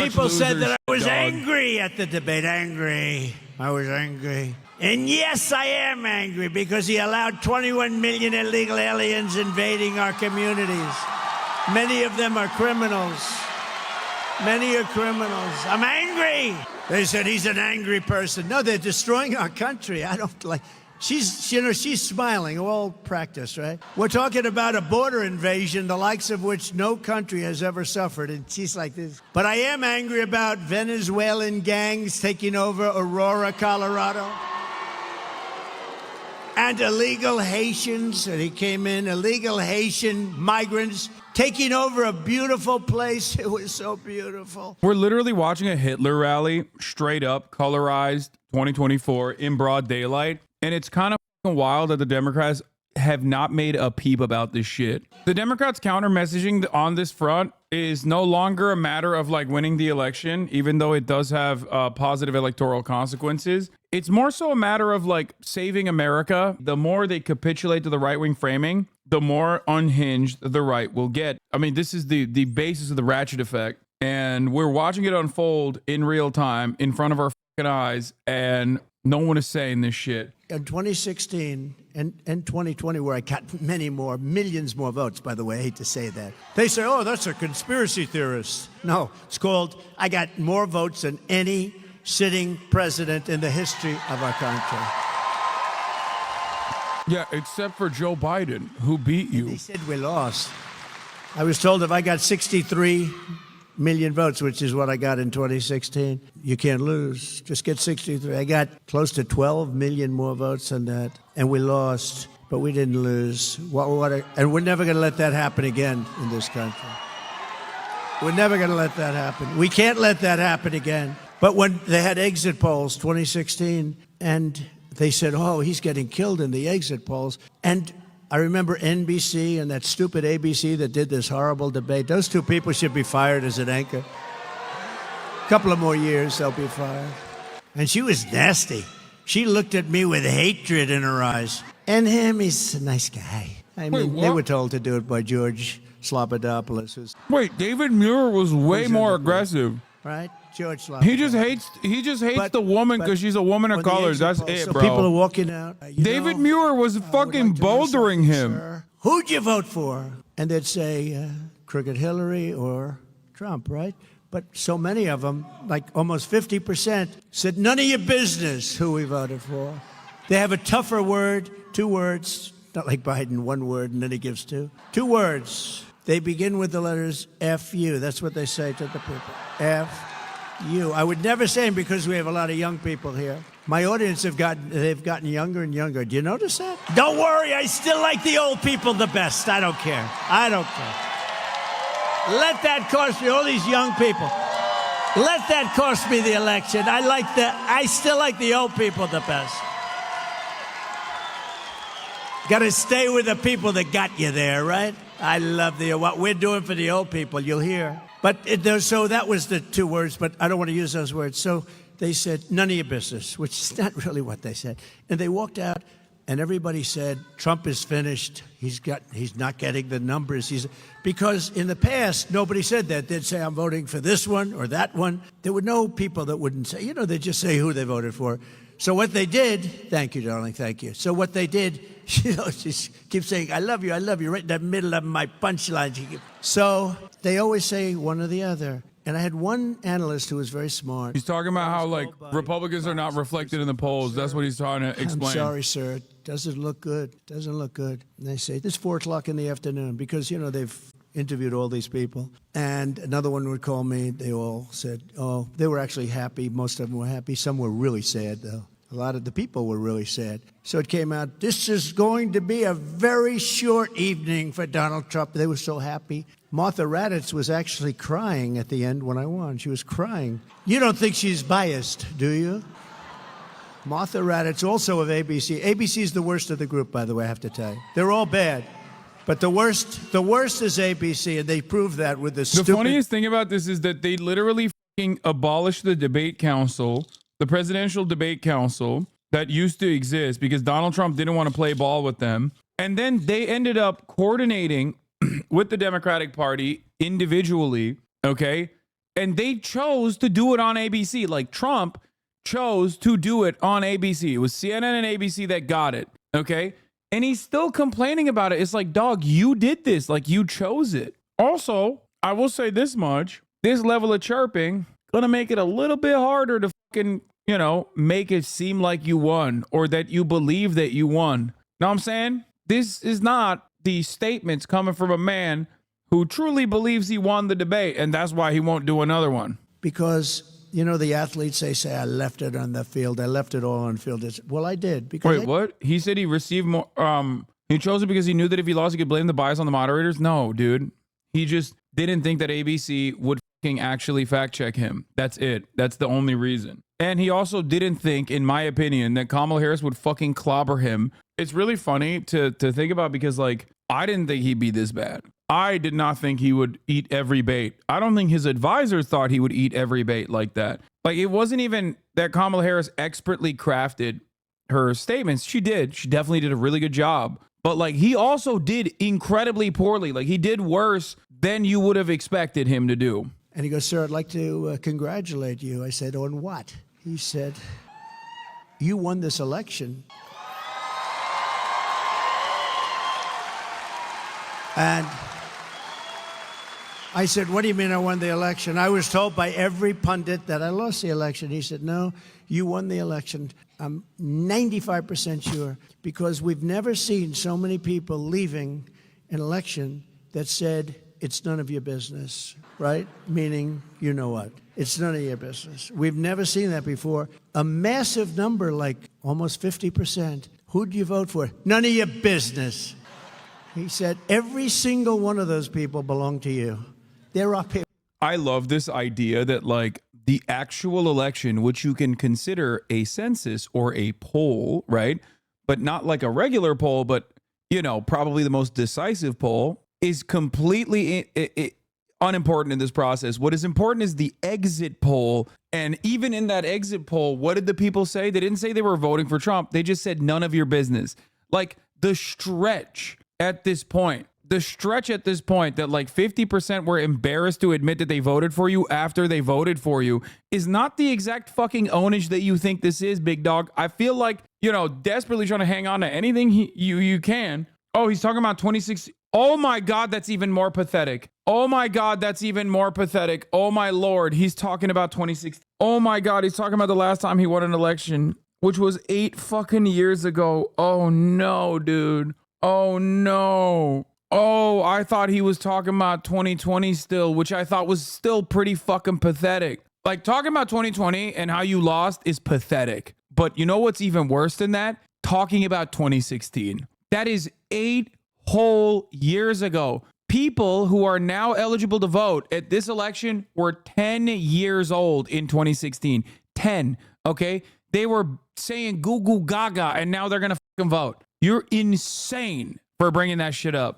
people said that I was angry at the debate. Angry. I was angry. And yes, I am angry because he allowed 21 million illegal aliens invading our communities. Many of them are criminals. Many are criminals. I'm angry. They said he's an angry person. No, they're destroying our country. I don't like... She's smiling, all practice, right? We're talking about a border invasion, the likes of which no country has ever suffered, and she's like this. But I am angry about Venezuelan gangs taking over Aurora, Colorado. And illegal Haitians, and he came in, illegal Haitian migrants taking over a beautiful place. It was so beautiful. We're literally watching a Hitler rally, straight up, colorized, 2024, in broad daylight. And it's kind of wild that the Democrats have not made a peep about this shit. The Democrats' counter messaging on this front is no longer a matter of like winning the election, even though it does have positive electoral consequences. It's more so a matter of like saving America. The more they capitulate to the right-wing framing, the more unhinged the right will get. I mean, this is the basis of the ratchet effect. And we're watching it unfold in real time in front of our fucking eyes. And no one is saying this shit. In 2016 and 2020, where I got millions more votes, by the way, I hate to say that. They say, oh, that's a conspiracy theorist. No, it's called, I got more votes than any sitting president in the history of our country. Yeah, except for Joe Biden, who beat you. They said we lost. I was told if I got 63 million votes, which is what I got in 2016, you can't lose. Just get 63. I got close to 12 million more votes than that, and we lost, but we didn't lose. And we're never going to let that happen again in this country. We're never going to let that happen. We can't let that happen again. But when they had exit polls, 2016, and they said, oh, he's getting killed in the exit polls, and I remember NBC and that stupid ABC that did this horrible debate. Those two people should be fired as an anchor. A couple of more years, they'll be fired. And she was nasty. She looked at me with hatred in her eyes. And him, he's a nice guy. I mean, they were told to do it by George Slobodanopoulos. Wait, David Muir was way more aggressive. Right? George Slobodanopoulos. He just hates the woman because she's a woman of color. That's it, so bro. People are walking out. David Muir was fucking bouldering him. Sir. Who'd you vote for? And they'd say, Crooked Hillary or Trump, right? But so many of them, like almost 50%, said, none of your business who we voted for. They have a tougher word, 2 words, not like Biden, 1 word, and then he gives 2. 2 words. They begin with the letters F-U. That's what they say to the people. F-U. I would never say them because we have a lot of young people here. My audience they've gotten younger and younger. Do you notice that? Don't worry, I still like the old people the best. I don't care. I don't care. Let that cost me, all these young people. Let that cost me the election. I still like the old people the best. Got to stay with the people that got you there, right? I love what we're doing for the old people, you'll hear. But so that was the 2 words, but I don't want to use those words. So they said, none of your business, which is not really what they said. And they walked out, and everybody said, Trump is finished. He's not getting the numbers. Because in the past, nobody said that. They'd say, I'm voting for this one or that one. There were no people that wouldn't say, they'd just say who they voted for. So what they did, thank you, darling, thank you. So what they did, she keeps saying, I love you, right in the middle of my punchline. So they always say one or the other. And I had one analyst who was very smart. He's talking about how, like, Republicans are not reflected in the polls. That's what he's trying to explain. I'm sorry, sir. It doesn't look good. Doesn't look good. And they say, it's 4 o'clock in the afternoon because, they've interviewed all these people. And another one would call me. They all said, oh, they were actually happy. Most of them were happy. Some were really sad, though. A lot of the people were really sad. So it came out, this is going to be a very short evening for Donald Trump. They were so happy. Martha Raddatz was actually crying at the end when I won. She was crying. You don't think she's biased, do you? Martha Raddatz, also of ABC. ABC is the worst of the group, by the way, I have to tell you. They're all bad. But the worst is ABC, and they proved that with the stupid... The funniest thing about this is that they literally fucking abolished the debate council, the presidential debate council that used to exist because Donald Trump didn't want to play ball with them. And then they ended up coordinating with the Democratic Party individually, okay? And they chose to do it on ABC. Like Trump chose to do it on ABC. It was CNN and ABC that got it. Okay. And he's still complaining about it. It's like, dog, you did this. Like, you chose it. Also, I will say this much. This level of chirping gonna make it a little bit harder to fucking, you know, make it seem like you won or that you believe that you won. Know what I'm saying? This is not the statements coming from a man who truly believes he won the debate, and that's why he won't do another one. Because, you know, the athletes, they say, I left it on the field. I left it all on the field. Well, I did. Because Wait, what? He said he received more. He chose it because he knew that if he lost, he could blame the bias on the moderators. No, dude. He just didn't think that ABC would fucking actually fact check him. That's it. That's the only reason. And he also didn't think, in my opinion, that Kamala Harris would fucking clobber him. It's really funny to think about because, like, I didn't think he'd be this bad. I did not think he would eat every bait. I don't think his advisors thought he would eat every bait like that. Like, it wasn't even that Kamala Harris expertly crafted her statements. She did. She definitely did a really good job. But, like, he also did incredibly poorly. Like, he did worse than you would have expected him to do. And he goes, sir, I'd like to congratulate you. I said, on what? He said, you won this election. And I said, what do you mean I won the election? I was told by every pundit that I lost the election. He said, no, you won the election. I'm 95% sure because we've never seen so many people leaving an election that said, it's none of your business, right? Meaning, you know what? It's none of your business. We've never seen that before. A massive number, like almost 50%. Who'd you vote for? None of your business. He said, every single one of those people belong to you. They're up here. I love this idea that, like, the actual election, which you can consider a census or a poll, right? But not like a regular poll, but, you know, probably the most decisive poll, is completely unimportant in this process. What is important is the exit poll. And even in that exit poll, what did the people say? They didn't say they were voting for Trump. They just said none of your business. Like, the stretch at this point that like 50% were embarrassed to admit that they voted for you after they voted for you is not the exact fucking ownage that you think this is, big dog. I feel like, you know, desperately trying to hang on to anything you can. Oh, he's talking about 2016. Oh my God, that's even more pathetic. Oh my God, that's even more pathetic. Oh my Lord, he's talking about 2016. Oh my God, he's talking about the last time he won an election, which was 8 fucking years ago. Oh no, dude. Oh no. Oh, I thought he was talking about 2020 still, which I thought was still pretty fucking pathetic. Like, talking about 2020 and how you lost is pathetic. But you know what's even worse than that? Talking about 2016. That is 8 whole years ago. People who are now eligible to vote at this election were 10 years old in 2016. 10, okay? They were saying goo goo gaga and now they're going to fucking vote. You're insane for bringing that shit up.